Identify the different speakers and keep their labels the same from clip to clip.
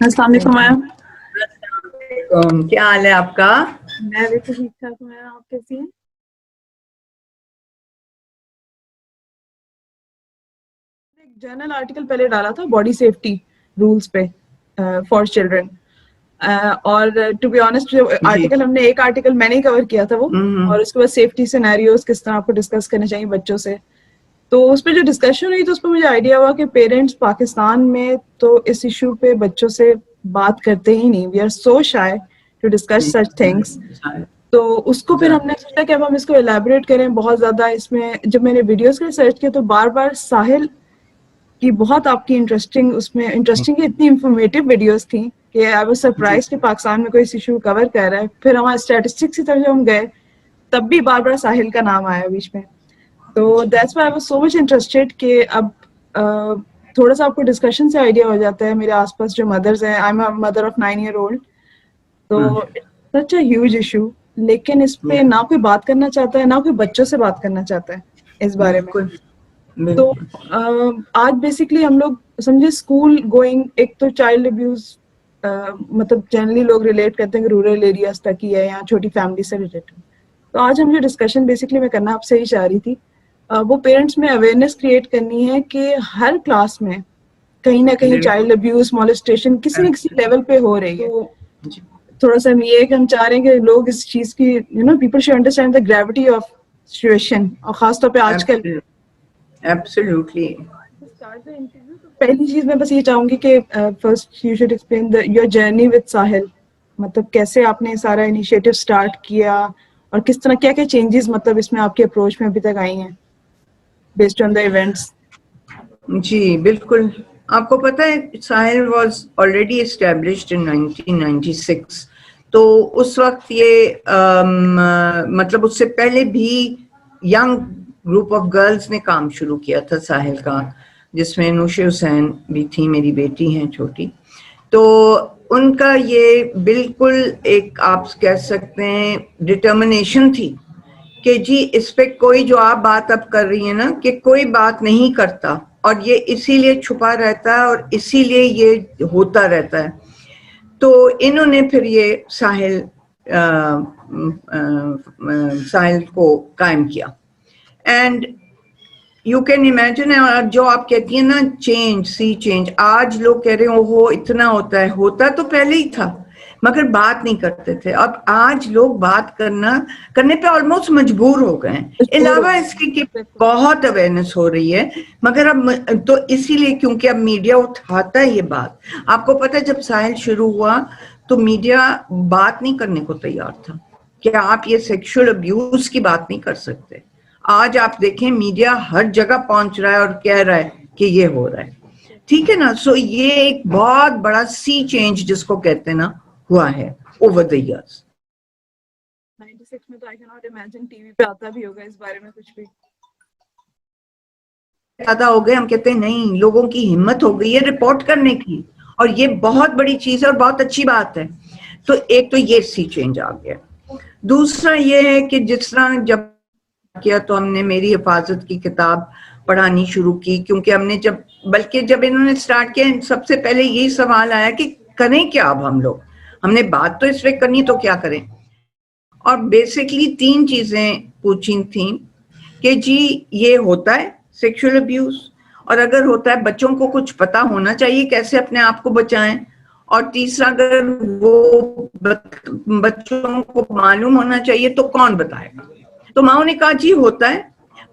Speaker 1: السلام علیکم میم.
Speaker 2: کیا حال ہے آپ کا؟
Speaker 1: میں بھی ٹھیک ٹھاک ہوں. آپ کیسی ہیں؟ ایک جرنل آرٹیکل پہلے ڈالا تھا باڈی سیفٹی رولز پہ فار چلڈرن، اور ٹو بی آنےسٹ آرٹیکل ہم نے ایک آرٹیکل میں نے کور کیا تھا وہ، اور اس کے بعد سیفٹی سینیریوز کس طرح آپ کو ڈسکس کرنے چاہیے بچوں سے. تو اس پہ جو ڈسکشن ہوئی تو اس پہ مجھے آئیڈیا ہوا کہ پیرنٹس پاکستان میں تو اس ایشو پہ بچوں سے بات کرتے ہی نہیں. We are so shy to discuss such things. تو اس کو پھر ہم نے سوچا کہ اب ہم اس کو الیبوریٹ کریں بہت زیادہ. اس میں جب میں نے ویڈیوز کے سرچ کیا تو بار بار ساحل کی بہت آپ کی انٹرسٹنگ اتنی انفارمیٹیو ویڈیوز تھیں کہ آئی واز سرپرائز کہ پاکستان میں کوئی اس ایشو کور کر رہا ہے. پھر ہمارے اسٹیٹسٹکس کی طرف ہم گئے تب بھی بار بار ساحل کا نام آیا بیچ میں. تو that's why I was so much interested کہ اب تھوڑا سا آپ کو ڈسکشن سے آئیڈیا ہو جاتا ہے. میرے آس پاس جو مدرز ہیں، I am a mother of 9 year old، تو سچ اے ہیوج ایشو، لیکن اس پہ نہ کوئی بات کرنا چاہتا ہے نہ کوئی بچوں سے بات کرنا چاہتا ہے اس بارے میں. تو آج بیسکلی ہم لوگ سمجھے اسکول گوئنگ، ایک تو چائلڈ ابیوز مطلب جنرلی لوگ ریلیٹ کرتے ہیں کہ رورل ایریاز تک ہی ہے یا چھوٹی فیملی سے ریلیٹڈ. تو آج ہم جو ڈسکشن بیسکلی میں کرنا آپ سے ہی چاہ رہی تھی، وہ پیرنٹس میں اویئرنیس کریٹ کرنی ہے کہ ہر کلاس میں کہیں نہ کہیں چائلڈ ابیوز مولسٹیشن کسی نہ کسی لیول پہ ہو رہی ہے. تھوڑا سا یہ کہ ہم چاہ رہے ہیں کہ لوگ اس چیز کی people should understand the gravity of situation, اور خاص طور پہ آج کل.
Speaker 2: ایبسلیوٹلی.
Speaker 1: پہلی چیز میں بس یہ چاہوں گی کہ first you should explain your journey with Sahil. مطلب کیسے آپ نے سارا انیشیٹو اسٹارٹ کیا اور کس طرح کیا کیا چینجز مطلب اس میں آپ کے اپروچ میں ابھی تک آئی ہیں بیسڈ آن دا ایونٹس.
Speaker 2: جی بالکل. آپ کو پتہ ہے ساحل واز آلریڈی اسٹیبلشڈ ان 1996. تو اس وقت یہ مطلب اس سے پہلے بھی ینگ گروپ آف گرلز نے کام شروع کیا تھا ساحل کا، جس میں نوشے حسین بھی تھی، میری بیٹی ہیں چھوٹی. تو ان کا یہ بالکل ایک آپ کہہ سکتے ہیں ڈٹرمنیشن تھی کہ جی اس پہ کوئی، جو آپ بات اب کر رہی ہیں نا کہ کوئی بات نہیں کرتا اور یہ اسی لیے چھپا رہتا ہے اور اسی لیے یہ ہوتا رہتا ہے. تو انہوں نے پھر یہ ساحل کو قائم کیا. اینڈ یو کین امیجن، جو آپ کہتی ہیں نا چینج، سی چینج، آج لوگ کہہ رہے ہیں وہ اتنا ہوتا ہے، ہوتا تو پہلے ہی تھا مگر بات نہیں کرتے تھے. اب آج لوگ بات کرنے پہ آلموسٹ مجبور ہو گئے ہیں. علاوہ اس کی کہ بہت اویئرنیس ہو رہی ہے، مگر اب تو اسی لیے کیونکہ اب میڈیا اٹھاتا ہے یہ بات. آپ کو پتہ ہے جب ساحل شروع ہوا تو میڈیا بات نہیں کرنے کو تیار تھا کہ آپ یہ سیکشل ابیوز کی بات نہیں کر سکتے. آج آپ دیکھیں میڈیا ہر جگہ پہنچ رہا ہے اور کہہ رہا ہے کہ یہ ہو رہا ہے. ٹھیک ہے نا. سو یہ ایک بہت بڑا سی چینج جس کو کہتے ہیں نا ہوا ہے اوور دی ایئرز.
Speaker 1: 96 میں تو I can't imagine T V پہ آتا بھی ہوگا اس بارے میں کچھ بھی.
Speaker 2: زیادہ ہو گئے، ہم کہتے ہیں نہیں، لوگوں کی ہمت ہو گئی ہے رپورٹ کرنے کی، اور یہ بہت بڑی چیز ہے اور بہت اچھی بات ہے. تو ایک تو یہ سی چینج آ گیا. دوسرا یہ ہے کہ جس طرح جب کیا تو ہم نے میری حفاظت کی کتاب پڑھانی شروع کی، کیونکہ ہم نے بلکہ جب انہوں نے سٹارٹ کیا سب سے پہلے یہی سوال آیا کہ کریں کیا اب ہم نے بات تو اس پہ کرنی تو کیا کریں. اور بیسکلی 3 چیزیں پوچھی تھیں کہ جی یہ ہوتا ہے سیکشل ابیوز، اور اگر ہوتا ہے بچوں کو کچھ پتا ہونا چاہیے کیسے اپنے آپ کو بچائیں، اور تیسرا اگر وہ بچوں کو معلوم ہونا چاہیے تو کون بتائے گا. تو ماؤں نے کہا جی ہوتا ہے،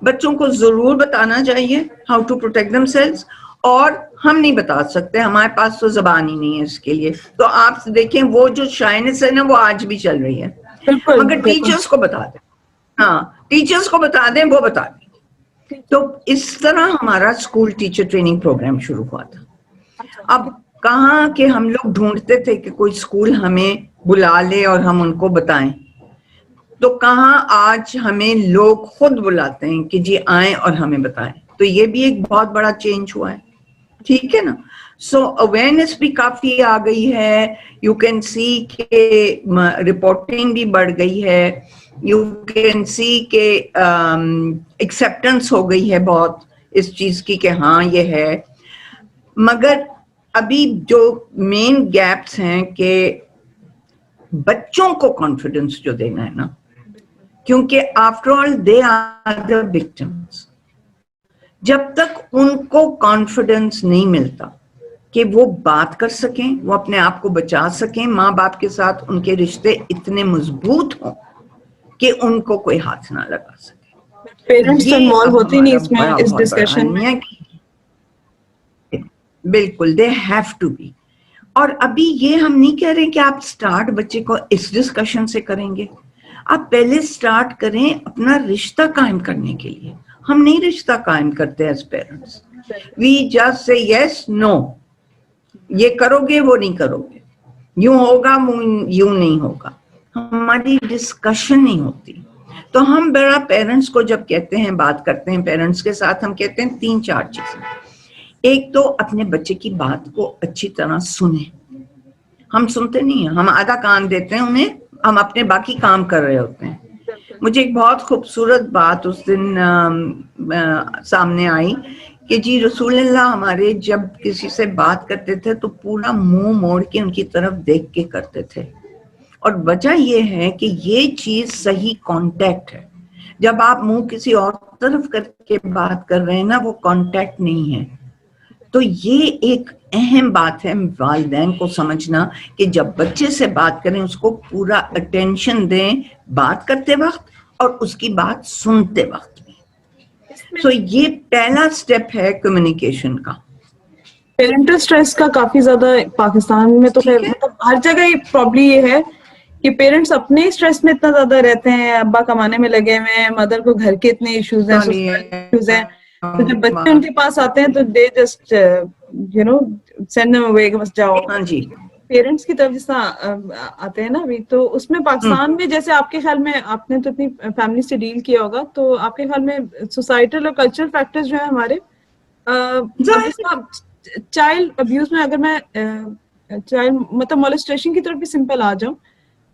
Speaker 2: بچوں کو ضرور بتانا چاہیے how to protect themselves, اور ہم نہیں بتا سکتے، ہمارے پاس تو زبان ہی نہیں ہے اس کے لیے. تو آپ دیکھیں وہ جو شائنس ہے نا وہ آج بھی چل رہی ہے. مگر ٹیچرز کو بتا دیں، ہاں ٹیچرز کو بتا دیں، وہ بتا دیں. تو اس طرح ہمارا اسکول ٹیچر ٹریننگ پروگرام شروع ہوا تھا. اب کہاں کہ ہم لوگ ڈھونڈتے تھے کہ کوئی اسکول ہمیں بلا لے اور ہم ان کو بتائیں، تو کہاں آج ہمیں لوگ خود بلاتے ہیں کہ جی آئیں اور ہمیں بتائیں. تو یہ بھی ایک بہت بڑا چینج ہوا ہے. ٹھیک ہے نا. سو اویئرنیس بھی کافی آ گئی ہے. یو کین سی کہ رپورٹنگ بھی بڑھ گئی ہے. یو کین سی کہ ایکسیپٹنس ہو گئی ہے بہت اس چیز کی کہ ہاں یہ ہے. مگر ابھی جو مین گیپس ہیں کہ بچوں کو کانفیڈنس جو دینا ہے نا, کیونکہ after all they are the victims. جب تک ان کو کانفیڈنس نہیں ملتا کہ وہ بات کر سکیں, وہ اپنے آپ کو بچا سکیں, ماں باپ کے ساتھ ان کے رشتے اتنے مضبوط ہوں کہ ان کو کوئی ہاتھ نہ لگا سکے.
Speaker 1: پیرنٹس تو
Speaker 2: یہ
Speaker 1: انوالو
Speaker 2: اب
Speaker 1: ہوتے ہی نہیں
Speaker 2: ہمارا
Speaker 1: اس میں, اس
Speaker 2: بہت بڑا
Speaker 1: ڈسکشن میں.
Speaker 2: المیہ بالکل دے ہیو ٹو بی. اور ابھی یہ ہم نہیں کہہ رہے کہ آپ سٹارٹ بچے کو اس ڈسکشن سے کریں گے, آپ پہلے سٹارٹ کریں اپنا رشتہ قائم کرنے کے لیے. ہم نہیں رشتہ قائم کرتے as parents, we just say یس نو, یہ کرو گے وہ نہیں کرو گے, یوں ہوگا یوں نہیں ہوگا, ہماری ڈسکشن نہیں ہوتی. تو ہم بڑا پیرنٹس کو جب کہتے ہیں, بات کرتے ہیں پیرنٹس کے ساتھ, ہم کہتے ہیں 3-4 چیزیں. ایک تو اپنے بچے کی بات کو اچھی طرح سنیں. ہم سنتے نہیں ہیں, ہم آدھا کان دیتے ہیں انہیں, ہم اپنے باقی کام کر رہے ہوتے ہیں. مجھے ایک بہت خوبصورت بات اس دن سامنے آئی کہ جی رسول اللہ ہمارے جب کسی سے بات کرتے تھے تو پورا منہ موڑ کے ان کی طرف دیکھ کے کرتے تھے. اور وجہ یہ ہے کہ یہ چیز صحیح کانٹیکٹ ہے. جب آپ منہ کسی اور طرف کر کے بات کر رہے ہیں نا, وہ کانٹیکٹ نہیں ہے. تو یہ ایک اہم بات ہے والدین کو سمجھنا کہ جب بچے سے بات کریں اس کو پورا اٹینشن دیں بات کرتے وقت اور اس کی بات سنتے وقت بھی. سو یہ پہلا سٹیپ ہے کمیونیکیشن کا.
Speaker 1: پیرنٹل اسٹریس کا کافی زیادہ پاکستان میں تو خیر مطلب ہر جگہ پرابلم یہ ہے کہ پیرنٹس اپنے اسٹریس میں اتنا زیادہ رہتے ہیں, ابا کمانے میں لگے ہوئے ہیں, مدر کو گھر کے اتنے ایشوز ہیں, سسرال کے ایشوز ہیں, تو جب بچے ان کے پاس آتے ہیں تو they just you know send them away کہ بس جاؤ.
Speaker 2: ہاں جی,
Speaker 1: پیرنٹس کی طرف جس طرح آتے ہیں نا ابھی, تو اس میں پاکستان میں جیسے آپ کے خیال میں, آپ نے تو اپنی فیملی سے ڈیل کیا ہوگا, تو آپ کے خیال میں سوسائٹل اور کلچرل فیکٹرز جو ہیں ہمارے, جس طرح چائلڈ ابیوز میں, اگر میں چائلڈ مطلب مولسٹیشن کی طرف بھی سمپل آ جاؤں,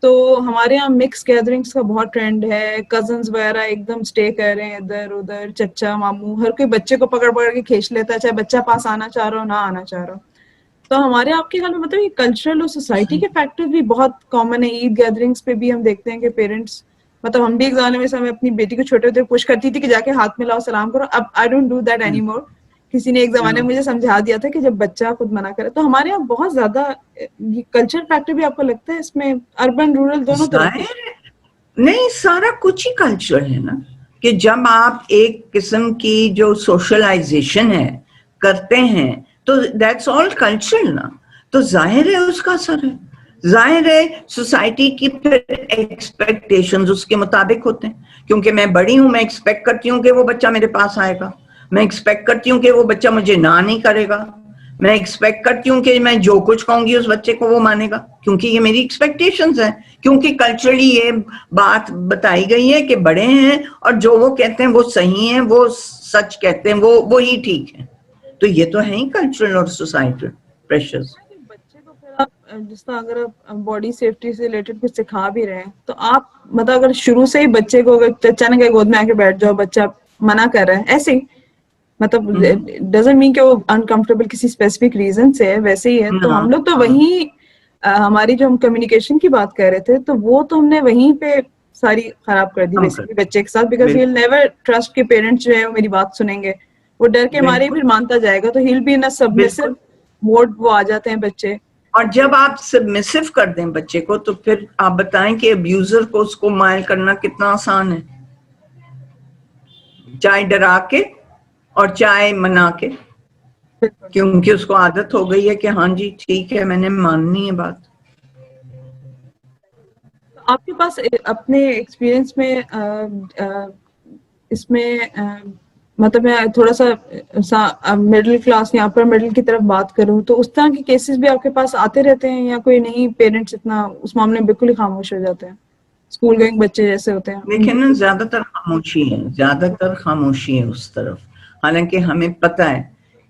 Speaker 1: تو ہمارے یہاں مکس گیدرنگس کا بہت ٹرینڈ ہے. کزنز وغیرہ ایک دم اسٹے کر رہے ہیں ادھر ادھر, چچا ماموں, ہر کوئی بچے کو پکڑ پکڑ کے کھینچ لیتا ہے, چاہے بچہ پاس آنا چاہ رہا ہو نہ آنا چاہ رہا ہو. تو ہمارے آپ کے خیال میں مطلب یہ کلچرل اور سوسائٹی کے فیکٹر بھی بہت کامن ہے. عید گیدرنگس پہ بھی ہم دیکھتے ہیں کہ پیرنٹس, مطلب ہم بھی ایک زمانے میں میں اپنی بیٹی کو چھوٹے ہوتے پوچھ کرتی تھی کہ جا کے ہاتھ میں لاؤ سلام کرو. اب I don't do that any more. کسی نے ایک زمانے میں مجھے سمجھا دیا تھا کہ جب بچہ خود منع کرے. تو ہمارے یہاں بہت زیادہ یہ کلچر فیکٹر بھی آپ کو لگتا ہے اس میں, اربن رورل دونوں طرف؟
Speaker 2: نہیں, سارا کچھ ہی کلچر ہے نا, کہ جب آپ ایک قسم کی جو سوشلائزیشن ہے کرتے ہیں تو دیٹس آل کلچر نا. تو ظاہر ہے اس کا اثر ہے, ظاہر ہے سوسائٹی کی پھر ایکسپیکٹیشنز اس کے مطابق ہوتے ہیں. کیونکہ میں بڑی ہوں, میں ایکسپیکٹ کرتی ہوں کہ وہ بچہ میرے پاس آئے گا, میں ایکسپیکٹ کرتی ہوں کہ وہ بچہ مجھے نہ نہیں کرے گا, میں ایکسپیکٹ کرتی ہوں کہ میں جو کچھ کہوں گی اس بچے کو وہ مانے گا, کیونکہ یہ میری ایکسپیکٹیشنز ہیں, کیونکہ کلچرلی یہ بات بتائی گئی ہے کہ بڑے ہیں اور جو وہ کہتے ہیں وہ صحیح ہیں, وہ سچ کہتے ہیں, وہی ٹھیک ہے. تو یہ تو ہے ہی کلچرل اور سوسائٹل پریشرز.
Speaker 1: بچے کو پھر آپ جس طرح اگر آپ باڈی سیفٹی سے ریلیٹڈ کچھ سکھا بھی رہے ہیں, تو آپ مطلب اگر شروع سے ہی بچے کو, اگر چچا نے کہ گود میں آ کے بیٹھ جاؤ, بچہ منع کر رہا ہے ایسے ہی, مطلب ڈزنٹ مین کہ وہ انکمفرٹیبل کسی اسپیسیفک ریزن سے ہے, ویسے ہی ہے, تو ہم لوگ تو وہیں ہماری جو ہم کمیونیکیشن کی بات کر رہے تھے, تو وہ تو ہم نے وہیں پہ ساری خراب کر دی بیسیکلی بچے کے ساتھ. Because he will never trust کہ پیرنٹس جو ہے وہ میری بات سنیں گے, وہ ڈر کے مارے پھر مانتا جائے گا, تو he'll be in a submissive mode, وہ آ جاتے ہیں بچے.
Speaker 2: اور جب آپ سبمسو کر دیں بچے کو, تو پھر آپ بتائیں کہ ابیوزر کو اس کو مائل کرنا کتنا آسان ہے, چاہے ڈرا کے اور چاہے منا کے, کیونکہ اس کو عادت ہو گئی ہے کہ ہاں جی ٹھیک ہے میں نے ماننی ہے بات.
Speaker 1: آپ کے پاس اپنے ایکسپیرئنس میں اس میں مطلب میں تھوڑا سا مڈل کلاس یا اپر مڈل کی طرف بات کروں, تو اس طرح کے کیسز بھی آپ کے پاس آتے رہتے ہیں, یا کوئی نہیں پیرنٹس اتنا اس معاملے میں بالکل ہی خاموش ہو جاتے ہیں, اسکول گوئنگ بچے جیسے ہوتے ہیں؟
Speaker 2: دیکھیں نا, زیادہ تر خاموشی ہے, زیادہ تر خاموشی ہے اس طرف. حالانکہ ہمیں پتہ ہے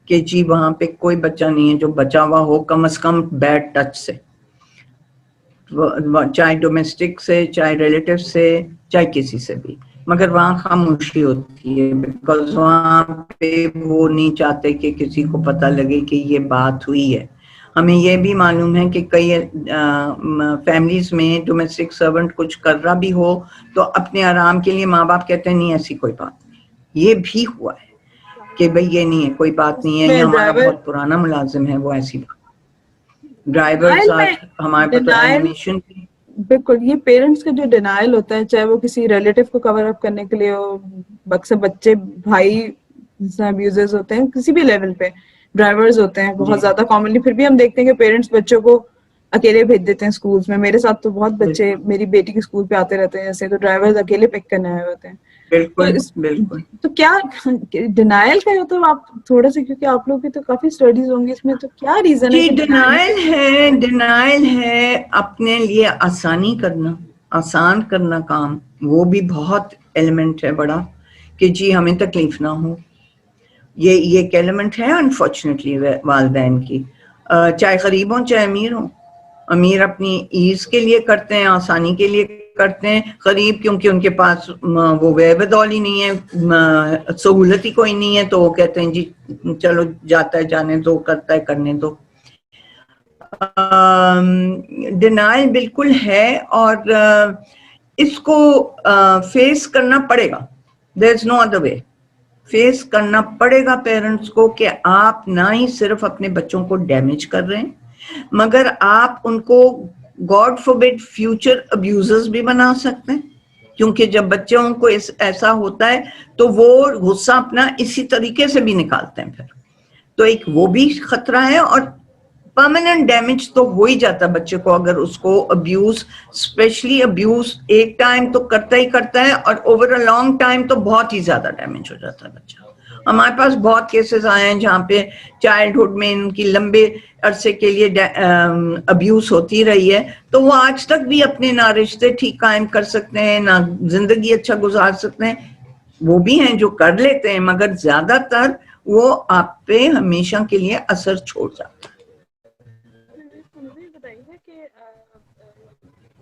Speaker 2: کہ جی وہاں پہ کوئی بچہ نہیں ہے جو بچا ہوا ہو کم از کم بیڈ ٹچ سے, چاہے ڈومیسٹک سے, چاہے ریلیٹیو سے, چاہے کسی سے بھی, مگر وہاں خاموشی ہوتی ہے. بیکاز وہاں پہ وہ نہیں چاہتے کہ کسی کو پتہ لگے کہ یہ بات ہوئی ہے. ہمیں یہ بھی معلوم ہے کہ کئی فیملیز میں ڈومیسٹک سرونٹ کچھ کر رہا بھی ہو تو اپنے آرام کے لیے ماں باپ کہتے ہیں نہیں ایسی کوئی بات نہیں. یہ بھی ہوا ہے کہ بھئی یہ نہیں ہے کوئی بات نہیں ہے, یہ ہمارا بہت پرانا ملازم ہے, وہ ایسی بات. ڈرائیورز ہمارے پاس اینیمیشن.
Speaker 1: بالکل, یہ پیرنٹس کا جو ڈینائل ہوتا ہے, چاہے وہ کسی ریلیٹیو کو کور اپ کرنے کے لیے ہو, اکثر بچے بھائی ابیوزرز ہوتے ہیں کسی بھی لیول پہ, ڈرائیورز ہوتے ہیں بہت زیادہ کامنلی, پھر بھی ہم دیکھتے ہیں کہ پیرنٹس بچوں کو اکیلے بھیج دیتے ہیں اسکولس میں. میرے ساتھ تو بہت بچے میری بیٹی کے اسکول پہ آتے رہتے ہیں جیسے, تو ڈرائیورز اکیلے پک کرنے آئے ہوتے ہیں. تو کیا ڈینائل کا ہے, تو آپ تھوڑا سا, کیونکہ آپ لوگ کی تو کافی اسٹڈیز ہوں گی اس میں, تو کیا ریزن ہے؟
Speaker 2: ڈینائل ہے اپنے لیے آسانی کرنا, آسان کرنا کام, وہ بھی بہت ایلیمنٹ ہے بڑا, کہ جی ہمیں تکلیف نہ ہو. یہ ایک ایلیمنٹ ہے انفارچونیٹلی والدین کی, چاہے غریب ہوں چاہے امیر ہوں. امیر اپنی ایز کے لیے کرتے ہیں, آسانی کے لیے کرتے ہیں, غریب کیونکہ ان کے پاس وہ ویبدول ہی نہیں ہے, سہولت ہی کوئی نہیں ہے, تو وہ کہتے ہیں جی چلو جاتا ہے جانے دو, کرتا ہے کرنے دو. ڈینائل بالکل ہے, اور اس کو فیس کرنا پڑے گا. دیر از نو ادر وے. فیس کرنا پڑے گا پیرنٹس کو کہ آپ نہ ہی صرف اپنے بچوں کو ڈیمیج کر رہے ہیں, مگر آپ ان کو گاڈ فوربڈ فیوچر ابیوزرز بھی بنا سکتے ہیں. کیونکہ جب بچوں کو ایسا ہوتا ہے تو وہ غصہ اپنا اسی طریقے سے بھی نکالتے ہیں پھر, تو ایک وہ بھی خطرہ ہے. اور پرماننٹ ڈیمیج تو ہو ہی جاتا ہے بچے کو, اگر اس کو ابیوز, اسپیشلی ابیوز ایک ٹائم تو کرتا ہی کرتا ہے, اور اوور اے لانگ ٹائم تو بہت ہی زیادہ ڈیمیج ہو جاتا ہے بچہ. ہمارے پاس بہت کیسز آئے ہیں جہاں پہ چائلڈہڈ میں ان کی لمبے عرصے کے لیے ابیوز ہوتی رہی ہے, تو وہ آج تک بھی اپنے نہ رشتے ٹھیک قائم کر سکتے ہیں, نہ زندگی اچھا گزار سکتے ہیں. وہ بھی ہیں جو کر لیتے ہیں, مگر زیادہ تر وہ آپ پہ ہمیشہ کے لیے اثر چھوڑ جاتا ہے.
Speaker 1: مجھے بتائیے کہ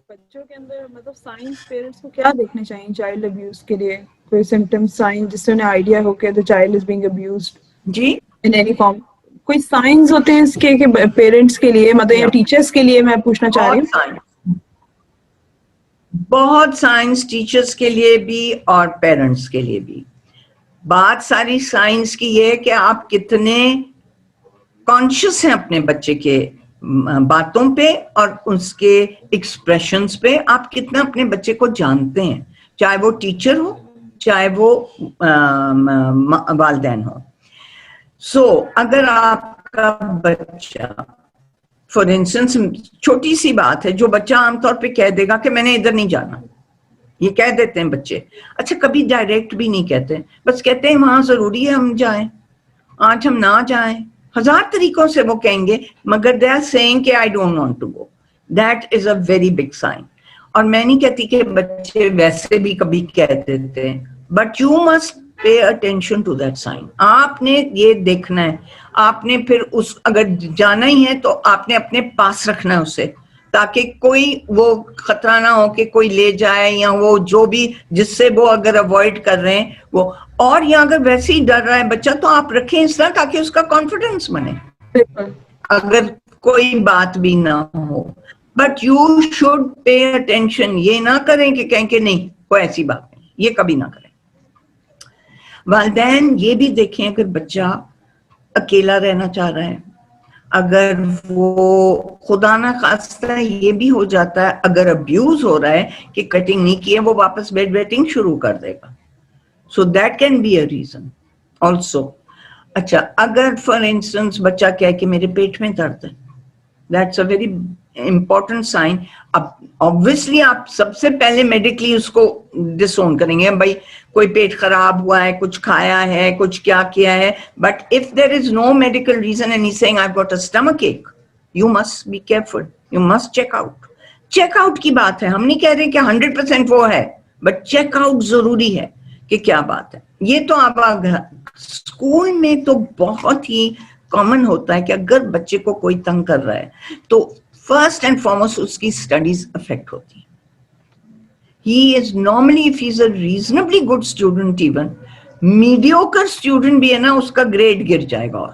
Speaker 1: بچوں کے اندر مطلب سائنس پیرنٹس کو کیا دیکھنے چاہیے چائلڈ ابیوز کے لیے, کوئی سمٹم سائن جس سے انہیں آئیڈیا ہو کہ the child is being abused
Speaker 2: جی
Speaker 1: in any form. کوئی سائنس ہوتے ہیں اس کے کہ پیرنٹس کے لیے, مطلب یا ٹیچرس کے لیے میں پوچھنا چاہ رہی ہوں.
Speaker 2: بہت سائنس ٹیچرس کے لیے بھی اور پیرنٹس کے لیے بھی. بات ساری سائنس کی یہ ہے کہ آپ کتنے کانشیس ہیں اپنے بچے کے باتوں پہ اور اس کے ایکسپریشنز پہ, آپ کتنا اپنے بچے کو جانتے ہیں, چاہے وہ ٹیچر ہو چاہے وہ والدین ہو. اگر آپ کا بچہ, فار انسٹنس چھوٹی سی بات ہے جو بچہ عام طور پہ کہہ دے گا کہ میں نے ادھر نہیں جانا, یہ کہہ دیتے ہیں بچے. اچھا کبھی ڈائریکٹ بھی نہیں کہتے, بس کہتے ہیں وہاں ضروری ہے ہم جائیں, آج ہم نہ جائیں. ہزار طریقوں سے وہ کہیں گے, مگر they are saying کہ I don't want to go. That is a very big sign. اور میں نہیں کہتی کہ بچے ویسے بھی کبھی کہہ دیتے ہیں, but you must pay attention to that sign. آپ نے یہ دیکھنا ہے, آپ نے پھر اگر جانا ہی ہے تو آپ نے اپنے پاس رکھنا ہے اسے, تاکہ کوئی وہ خطرہ نہ ہو کہ کوئی لے جائے, یا وہ جو بھی جس سے وہ اگر اوائڈ کر رہے ہیں وہ. اور یا اگر ویسے ہی ڈر رہا ہے بچہ تو آپ رکھیں اس طرح تاکہ اس کا کانفیڈنس بنے, اگر کوئی بات بھی نہ ہو. But you should pay attention. یہ نہ کریں کہ کہیں کہ نہیں کوئی ایسی بات نہیں, یہ کبھی نہ کریں. والدین یہ بھی دیکھیں اگر بچہ اکیلا رہنا چاہ رہا ہے, اگر وہ خدا نہ خواستہ یہ بھی ہو جاتا ہے اگر ابیوز ہو رہا ہے کہ کٹنگ نہیں کی ہے, وہ واپس بیڈ ویٹنگ شروع کر دے گا. So that can be a reason also. اچھا اگر فار انسٹنس بچہ کہے کہ میرے پیٹ میں درد ہے, that's a very important sign. اب obviously آپ سب سے پہلے میڈیکلی اس کو ڈسون کریں گے, بھائی کوئی پیٹ خراب ہوا ہے, کچھ کھایا ہے, کچھ کیا کیا ہے. But if there is no medical reason and he's saying I've got a stomach ache, you must be careful. You must check out. Check out کی بات ہے, ہم نہیں کہہ رہے کہ 100% وہ ہے, but check out ضروری ہے کہ کیا بات ہے. یہ تو آپ اسکول میں تو بہت ہی کامن ہوتا ہے کہ اگر بچے کو کوئی تنگ کر رہا ہے تو فرسٹ اینڈ فارموسٹ اس کی اسٹڈیز افیکٹ ہوتی ہیں. He is normally, if he's a reasonably good student, even mediocre student بھی ہے نا, اس کا گریڈ گر جائے گا. اور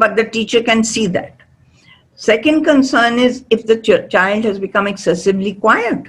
Speaker 2: but the teacher can see that. Second concern is if the child has become excessively quiet,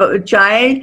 Speaker 2: child,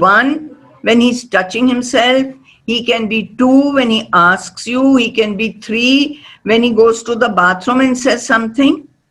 Speaker 2: 1 when he's touching himself, he can be 2 when he asks you, he can be 3 when he goes to the bathroom and says something.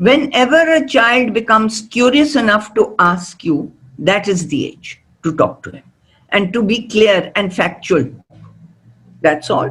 Speaker 2: Whenever a child becomes curious enough to ask you, that is the age to talk to him and to be clear and factual. That's all.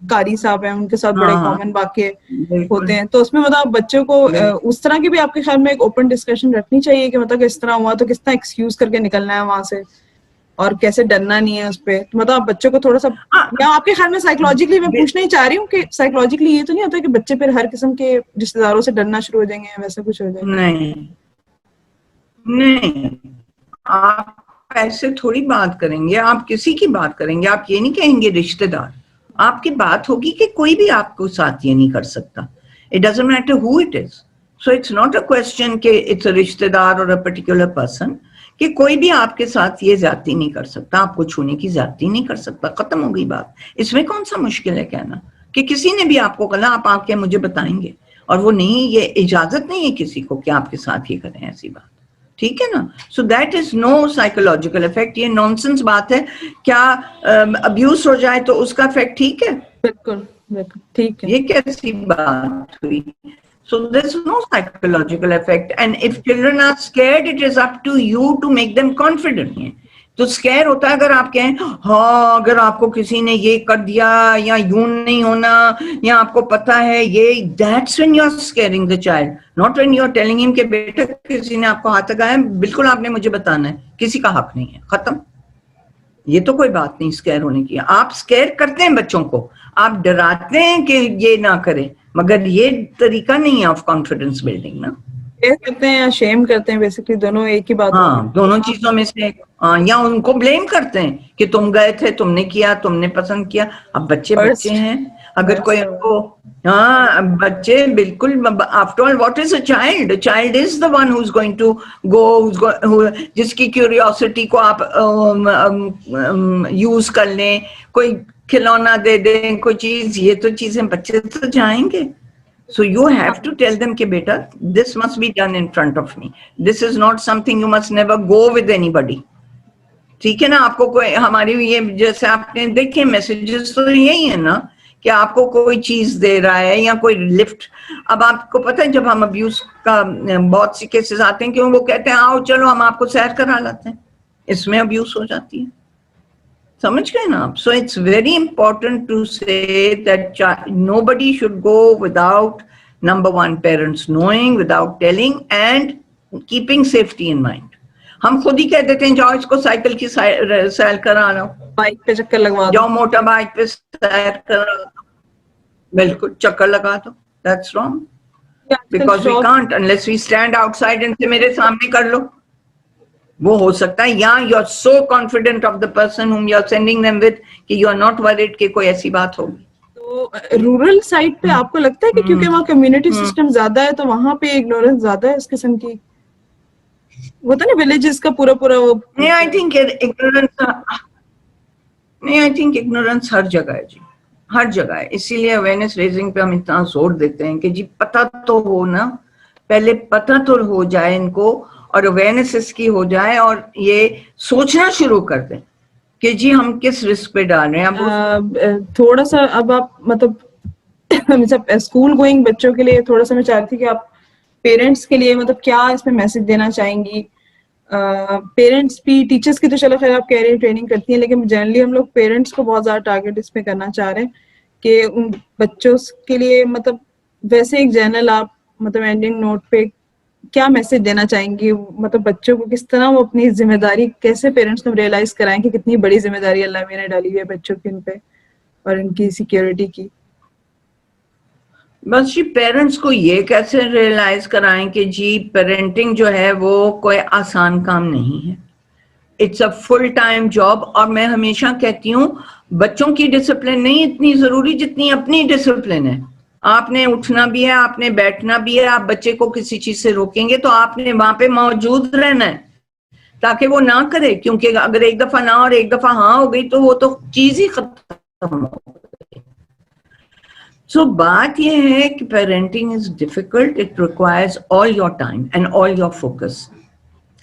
Speaker 1: قاری صاحب ہیں ان کے ساتھ بڑے common واقع ہوتے ہیں. تو اس میں مطلب بچوں کو اس طرح کی بھی آپ کے خیال میں ایک اوپن ڈسکشن رکھنی چاہیے کہ مطلب اس طرح ہوا تو کس طرح ایکسکیوز کر کے نکلنا ہے وہاں سے اور کیسے ڈرنا نہیں ہے اس پہ. مطلب آپ بچوں کو تھوڑا سا, یا آپ کے خیال میں سائیکولوجیکلی میں پوچھنا ہی چاہ رہی ہوں کہ سائیکولوجیکلی یہ تو نہیں ہوتا کہ بچے پھر ہر قسم کے رشتے داروں سے ڈرنا شروع ہو جائیں گے, ویسا کچھ ہو جائے گا؟
Speaker 2: نہیں, آپ ایسے تھوڑی بات کریں گے, آپ کسی کی بات کریں گے, آپ یہ نہیں کہیں گے رشتے دار. آپ کی بات ہوگی کہ کوئی بھی آپ کو ساتھ یہ نہیں کر سکتا. It doesn't matter who it is. So it's not a question کہ it's a رشتے دار or a particular person, کہ کوئی بھی آپ کے ساتھ یہ زیادتی نہیں کر سکتا, آپ کو چھونے کی زیادتی نہیں کر سکتا. ختم ہو گئی بات. اس میں کون سا مشکل ہے کہنا کہ کسی نے بھی آپ کو کہا آپ آ کے مجھے بتائیں گے, اور وہ نہیں, یہ اجازت نہیں ہے کسی کو کہ آپ کے ساتھ یہ کریں ایسی بات. ٹھیک ہے نا. So that is no psychological effect. یہ نان سینس بات ہے. کیا ابیوز ہو جائے تو اس کا افیکٹ ٹھیک ہے؟
Speaker 1: بالکل بالکل ٹھیک ہے.
Speaker 2: یہ کیسی بات ہوئی؟ So there's no psychological effect, and if children are scared, it is up to you to make them confident. تو اسکیئر ہوتا ہے اگر آپ کہیں ہاں اگر آپ کو کسی نے یہ کر دیا یا یوں نہیں ہونا یا آپ کو پتا ہے یہ, that's when you're scaring the child, not when you're telling him کہ بیٹا کسی نے آپ کو ہاتھ لگایا بالکل آپ نے مجھے بتانا ہے, کسی کا حق نہیں ہے, ختم. یہ تو کوئی بات نہیں اسکیئر ہونے کی. آپ اسکیئر کرتے ہیں بچوں کو, آپ ڈراتے ہیں کہ یہ نہ کریں, مگر یہ طریقہ نہیں ہے آف کانفیڈنس بلڈنگ نا.
Speaker 1: کرتے ہیں یا شیم کرتے ہیں, بیسکلی دونوں ایک ہی بات.
Speaker 2: ہاں, دونوں چیزوں میں سے. یا ان کو بلیم کرتے ہیں کہ تم گئے تھے, تم نے کیا, تم نے پسند کیا. اب بچے بچے ہیں, اگر کوئی کو ہاں بچے بالکل, after all what is a child? Child is the one who is going to go, جس کی کیوریوسٹی کو آپ یوز کر لیں, کوئی کھلونا دے دیں, کوئی چیز, یہ تو چیزیں بچے تو جائیں گے. So you have to tell them کہ بیٹا this must be done in front of me. This is not something you must never go with anybody. ٹھیک ہے نا. آپ کو کوئی ہماری یہ جیسے آپ نے دیکھے میسیجز تو یہی ہے نا کہ آپ کو کوئی چیز دے رہا ہے یا کوئی لفٹ. اب آپ کو پتہ ہے جب ہم ابیوز کا بہت سی کیسز آتے ہیں کہ وہ کہتے ہیں آؤ چلو ہم آپ کو سیر کرا لاتے ہیں, اس میں ابیوز ہو جاتی ہے. سمجھ گئے نا آپ. So it's very important to say that nobody should go without number one parents knowing, without telling and keeping safety in mind. ہم خود ہی کہہ دیتے ہیں جاؤ اس کو سائیکل کی سیر کرا لو,
Speaker 1: بائک پہ چکر لگوا دو,
Speaker 2: جاؤ موٹر بائک پہ سیر کرا دو, بالکل چکر لگا دو. That's wrong. Because we can't unless we stand outside and say میرے سامنے کر لو. وہ ہو سکتا ہے, یا you are so confident of the person whom you are sending them with کہ یو آر ناٹ ورڈ کہ کوئی ایسی بات ہوگی.
Speaker 1: تو رورل سائڈ پہ آپ کو لگتا ہے کہ کیونکہ وہاں کمیونٹی سسٹم زیادہ ہے تو وہاں پہ اگنورینس زیادہ ہے اس قسم کی, ہوتا نا ولیجز کا پورا وہ.
Speaker 2: نہیں, آئی تھنک اگنورینس ہر جگہ ہے جی, ہر جگہ ہے. اسی لیے اویئرنیس ریزنگ پہ ہم اتنا زور دیتے ہیں کہ جی پتہ تو ہو نا, پہلے پتہ تو ہو جائے ان کو اور اویئرنیس اس کی ہو جائے اور یہ سوچنا شروع کر دیں کہ جی ہم کس رسک پہ ڈال رہے ہیں.
Speaker 1: تھوڑا سا اب آپ مطلب اسکول گوئنگ بچوں کے لیے تھوڑا سا میں چاہتی تھی کہ آپ پیرنٹس کے لیے مطلب کیا اس میں میسج دینا چاہیں گی. پیرنٹس بھی, ٹیچرس کی تو چلو خیر آپ کہہ رہے ہیں ٹریننگ کرتی ہیں, لیکن جنرلی ہم لوگ پیرنٹس کو بہت زیادہ ٹارگیٹ اس پہ کرنا چاہ رہے ہیں کہ ان بچوں کے لیے مطلب ویسے ایک جنرل آپ مطلب اینڈنگ نوٹ پہ کیا میسج دینا چاہیں گی, مطلب بچوں کو کس طرح وہ اپنی ذمہ داری کیسے پیرنٹس کو ریئلائز کرائیں کہ کتنی بڑی ذمہ داری اللہ میاں نے ڈالی ہوئی ہے بچوں کی ان پہ اور ان کی سیکیورٹی کی.
Speaker 2: بس جی پیرنٹس کو یہ کیسے ریئلائز کرائیں کہ جی پیرنٹنگ جو ہے وہ کوئی آسان کام نہیں ہے. It's a full time job. اور میں ہمیشہ کہتی ہوں بچوں کی ڈسپلن نہیں اتنی ضروری جتنی اپنی ڈسپلن ہے. آپ نے اٹھنا بھی ہے, آپ نے بیٹھنا بھی ہے. آپ بچے کو کسی چیز سے روکیں گے تو آپ نے وہاں پہ موجود رہنا ہے تاکہ وہ نہ کرے, کیونکہ اگر ایک دفعہ نہ اور ایک دفعہ ہاں ہو گئی تو وہ تو چیز ہی ختم ہو گئی. سو بات یہ ہے کہ parenting is difficult. It requires all your time and all your focus.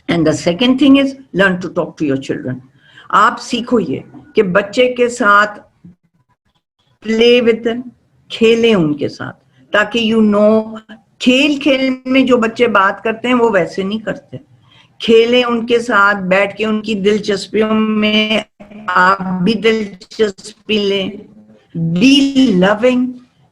Speaker 2: And the second thing is learn to talk to your children. آپ سیکھو یہ کہ بچے کے ساتھ پلے ود دیم, کھیلیں ان کے ساتھ, تاکہ یو نو کھیل میں جو بچے بات کرتے ہیں وہ ویسے نہیں کرتے. کھیلیں ان کے ساتھ بیٹھ کے, ان کی دلچسپیوں میں آپ بھی دلچسپی لیں. be loving,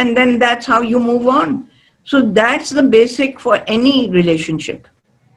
Speaker 2: and then that's how you move on. So that's the basic for any relationship.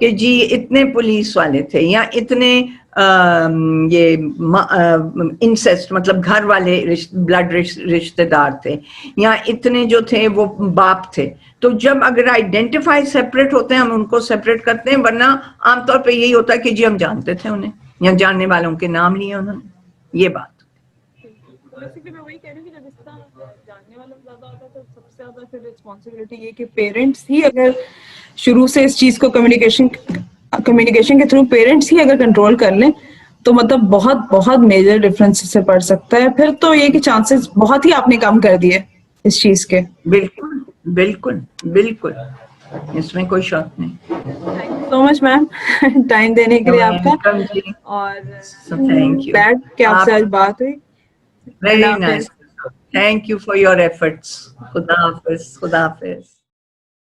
Speaker 2: کہ جی اتنے پولیس والے تھے یا اتنے یہ انسیسٹ مطلب گھر والے بلڈ رشتے دار تھے یا اتنے جو تھے وہ باپ تھے. تو جب اگر آئیڈینٹیفائی سیپریٹ ہوتے ہیں ہم ان کو سیپریٹ کرتے ہیں, ورنہ عام طور پہ یہی ہوتا ہے کہ جی ہم جانتے تھے انہیں یا جاننے والوں کے نام لیے انہوں نے. یہ بات
Speaker 1: بیسیکلی میں وہی کہہ رہی ہوں کہ جب اس طرح جاننے والا زیادہ ہوتا ہے تو سب سے زیادہ پھر رسپانسبلٹی یہ کہ پیرنٹس ہی اگر شروع سے اس چیز کو کمیونیکیشن کے تھرو پیرنٹس ہی اگر کنٹرول کر لیں تو مطلب بہت بہت میجر ڈفرینس سے پڑ سکتا ہے. پھر تو یہ کہ چانسز بہت ہی آپ نے کم کر دیے اس چیز کے.
Speaker 2: بالکل بالکل بالکل, اس میں کوئی شک نہیں.
Speaker 1: Thank you so much ma'am time دینے کے لیے آپ کا, اور
Speaker 2: تھینک یو.
Speaker 1: بیٹھ کے آپ سے آج بات ہوئی.
Speaker 2: Very nice. Thank you for your efforts. خدا حافظ. خدا حافظ.